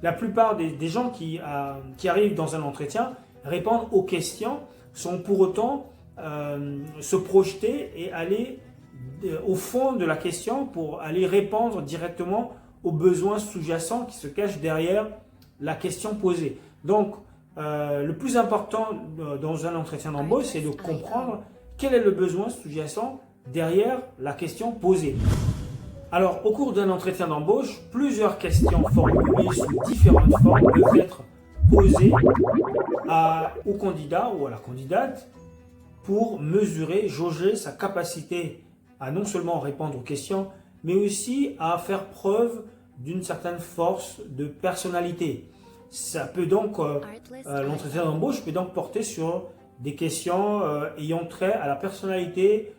la plupart des gens qui arrivent dans un entretien répondent aux questions sans pour autant se projeter et aller au fond de la question pour aller répondre directement aux besoins sous-jacents qui se cachent derrière la question posée. Donc, le plus important dans un entretien d'embauche, c'est de comprendre quel est le besoin sous-jacent derrière la question posée. Alors, au cours d'un entretien d'embauche, plusieurs questions formulées sous différentes formes peuvent être posées au candidat ou à la candidate pour mesurer, jauger sa capacité à non seulement répondre aux questions, mais aussi à faire preuve d'une certaine force de personnalité. Ça peut donc, l'entretien d'embauche peut donc porter sur des questions ayant trait à la personnalité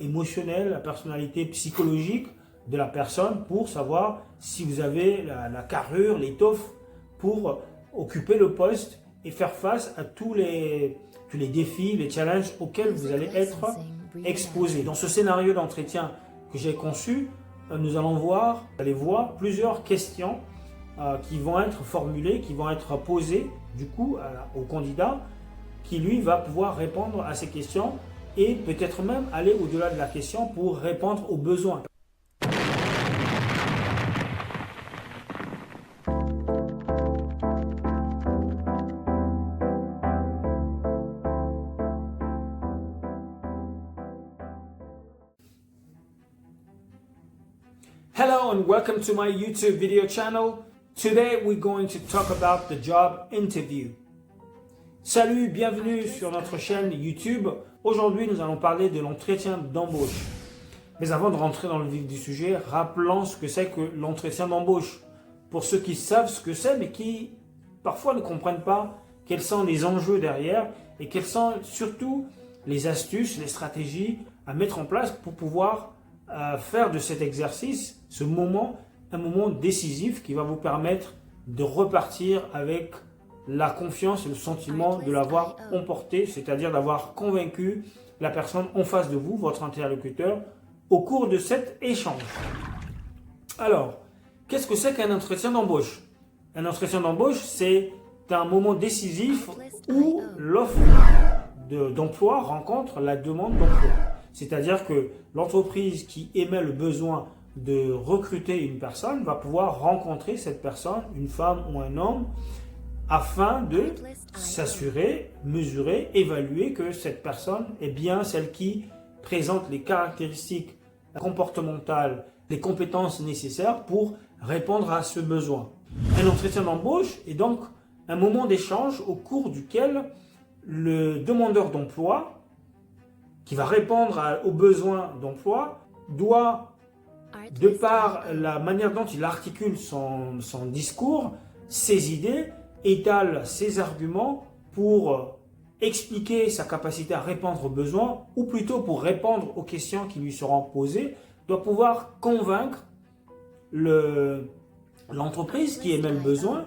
émotionnelle, la personnalité psychologique de la personne pour savoir si vous avez la carrure, l'étoffe pour occuper le poste et faire face à tous les défis, les challenges auxquels vous allez être exposé. Dans ce scénario d'entretien que j'ai conçu, nous allons voir, plusieurs questions qui vont être formulées, qui vont être posées du coup au candidat qui lui va pouvoir répondre à ces questions et peut-être même aller au-delà de la question pour répondre aux besoins. Hello and welcome to my YouTube video channel. Today we're going to talk about the job interview. Salut, bienvenue sur notre chaîne YouTube. Aujourd'hui, nous allons parler de l'entretien d'embauche. Mais avant de rentrer dans le vif du sujet, rappelons ce que c'est que l'entretien d'embauche. Pour ceux qui savent ce que c'est, mais qui parfois ne comprennent pas quels sont les enjeux derrière et quelles sont surtout les astuces, les stratégies à mettre en place pour pouvoir faire de cet exercice, ce moment, un moment décisif qui va vous permettre de repartir avec la confiance et le sentiment de l'avoir emporté, c'est-à-dire d'avoir convaincu la personne en face de vous, votre interlocuteur, au cours de cet échange. Alors, qu'est-ce que c'est qu'un entretien d'embauche? Un entretien d'embauche, c'est un moment décisif où l'offre d'emploi rencontre la demande d'emploi. C'est-à-dire que l'entreprise qui émet le besoin de recruter une personne va pouvoir rencontrer cette personne, une femme ou un homme, afin de s'assurer, mesurer, évaluer que cette personne est bien celle qui présente les caractéristiques comportementales, les compétences nécessaires pour répondre à ce besoin. Un entretien d'embauche est donc un moment d'échange au cours duquel le demandeur d'emploi qui va répondre aux besoins d'emploi doit, de par la manière dont il articule son discours, ses idées, étale ses arguments pour expliquer sa capacité à répondre aux besoins, ou plutôt pour répondre aux questions qui lui seront posées, doit pouvoir convaincre l'entreprise qui émet le besoin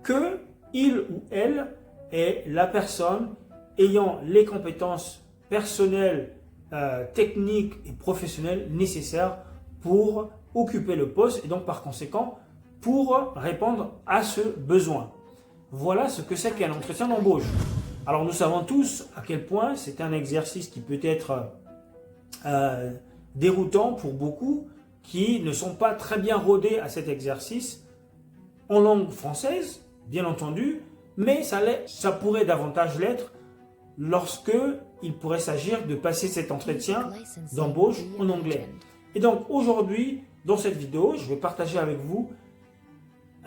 que il ou elle est la personne ayant les compétences personnelles, techniques et professionnelles nécessaires pour occuper le poste et donc par conséquent pour répondre à ce besoin. Voilà ce que c'est qu'un entretien d'embauche. Alors nous savons tous à quel point c'est un exercice qui peut être déroutant pour beaucoup qui ne sont pas très bien rodés à cet exercice en langue française, bien entendu, mais ça pourrait davantage l'être lorsque il pourrait s'agir de passer cet entretien d'embauche en anglais. Et donc aujourd'hui, dans cette vidéo, je vais partager avec vous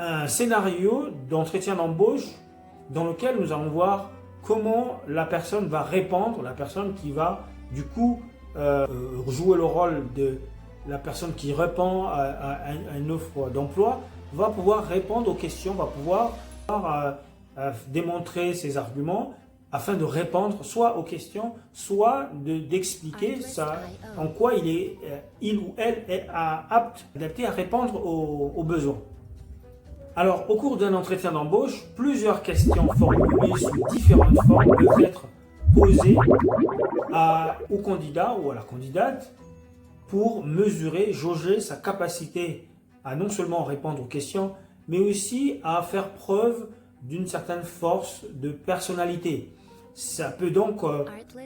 un scénario d'entretien d'embauche dans lequel nous allons voir comment la personne va répondre, la personne qui va du coup jouer le rôle de la personne qui répond à une offre d'emploi, va pouvoir répondre aux questions, va pouvoir démontrer ses arguments afin de répondre soit aux questions, soit d'expliquer en quoi il ou elle est apte, adapté à répondre aux besoins. Alors, au cours d'un entretien d'embauche, plusieurs questions formulées sous différentes formes peuvent être posées au candidat ou à la candidate pour mesurer, jauger sa capacité à non seulement répondre aux questions, mais aussi à faire preuve d'une certaine force de personnalité. Ça peut donc,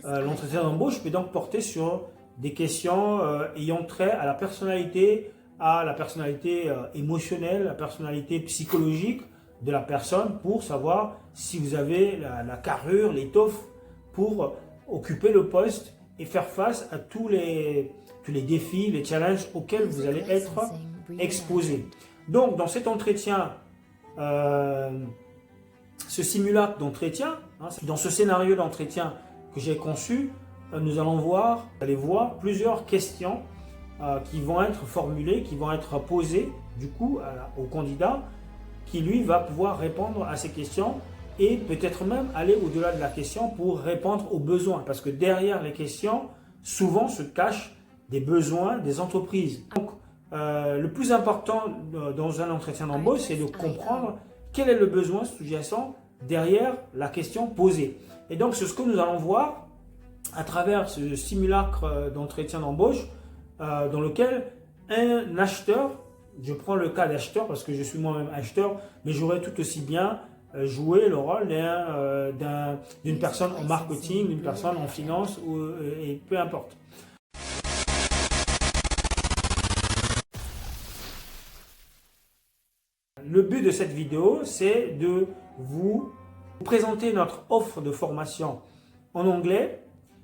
l'entretien d'embauche peut donc porter sur des questions ayant trait à la personnalité émotionnelle, la personnalité psychologique de la personne pour savoir si vous avez la carrure, l'étoffe pour occuper le poste et faire face à tous les défis, les challenges auxquels vous allez être exposé. Donc, dans cet entretien, ce simulacre d'entretien, dans ce scénario d'entretien que j'ai conçu, nous allons voir plusieurs questions qui vont être formulées, qui vont être posées du coup au candidat, qui lui va pouvoir répondre à ces questions et peut-être même aller au-delà de la question pour répondre aux besoins. Parce que derrière les questions, souvent se cachent des besoins des entreprises. Donc, le plus important dans un entretien d'embauche, c'est de comprendre quel est le besoin sous-jacent derrière la question posée. Et donc, c'est ce que nous allons voir à travers ce simulacre d'entretien d'embauche dans lequel un acheteur, je prends le cas d'acheteur parce que je suis moi-même acheteur, mais j'aurais tout aussi bien joué le rôle d'une personne en marketing, d'une personne en finance, et peu importe. Le but de cette vidéo, c'est de vous présenter notre offre de formation en anglais.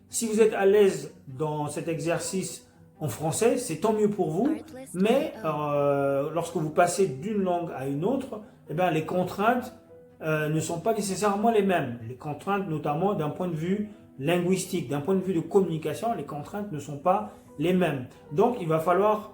Si vous êtes à l'aise dans cet exercice en français, c'est tant mieux pour vous. Mais lorsque vous passez d'une langue à une autre, eh bien, les contraintes ne sont pas nécessairement les mêmes. Les contraintes, notamment d'un point de vue linguistique, d'un point de vue de communication, les contraintes ne sont pas les mêmes. Donc, il va falloir,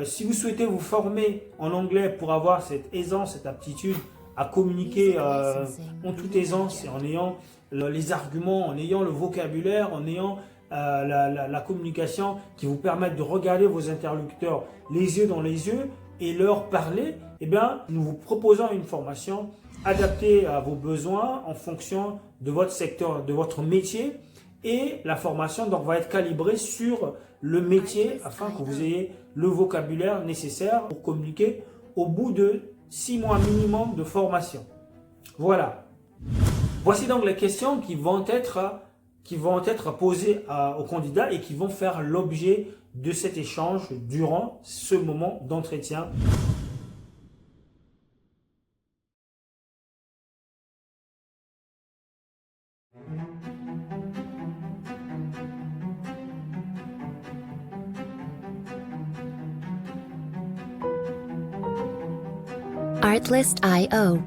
si vous souhaitez vous former en anglais pour avoir cette aisance, cette aptitude à communiquer en toute aisance et en ayant les arguments, en ayant le vocabulaire, en ayant la communication qui vous permettent de regarder vos interlocuteurs les yeux dans les yeux et leur parler, eh bien, nous vous proposons une formation adaptée à vos besoins en fonction de votre secteur, de votre métier. Et la formation donc, va être calibrée sur le métier afin que vous ayez le vocabulaire nécessaire pour communiquer au bout de 6 mois minimum de formation. Voilà. Voici donc les questions qui vont être posées aux candidats et qui vont faire l'objet de cet échange durant ce moment d'entretien. Artlist.io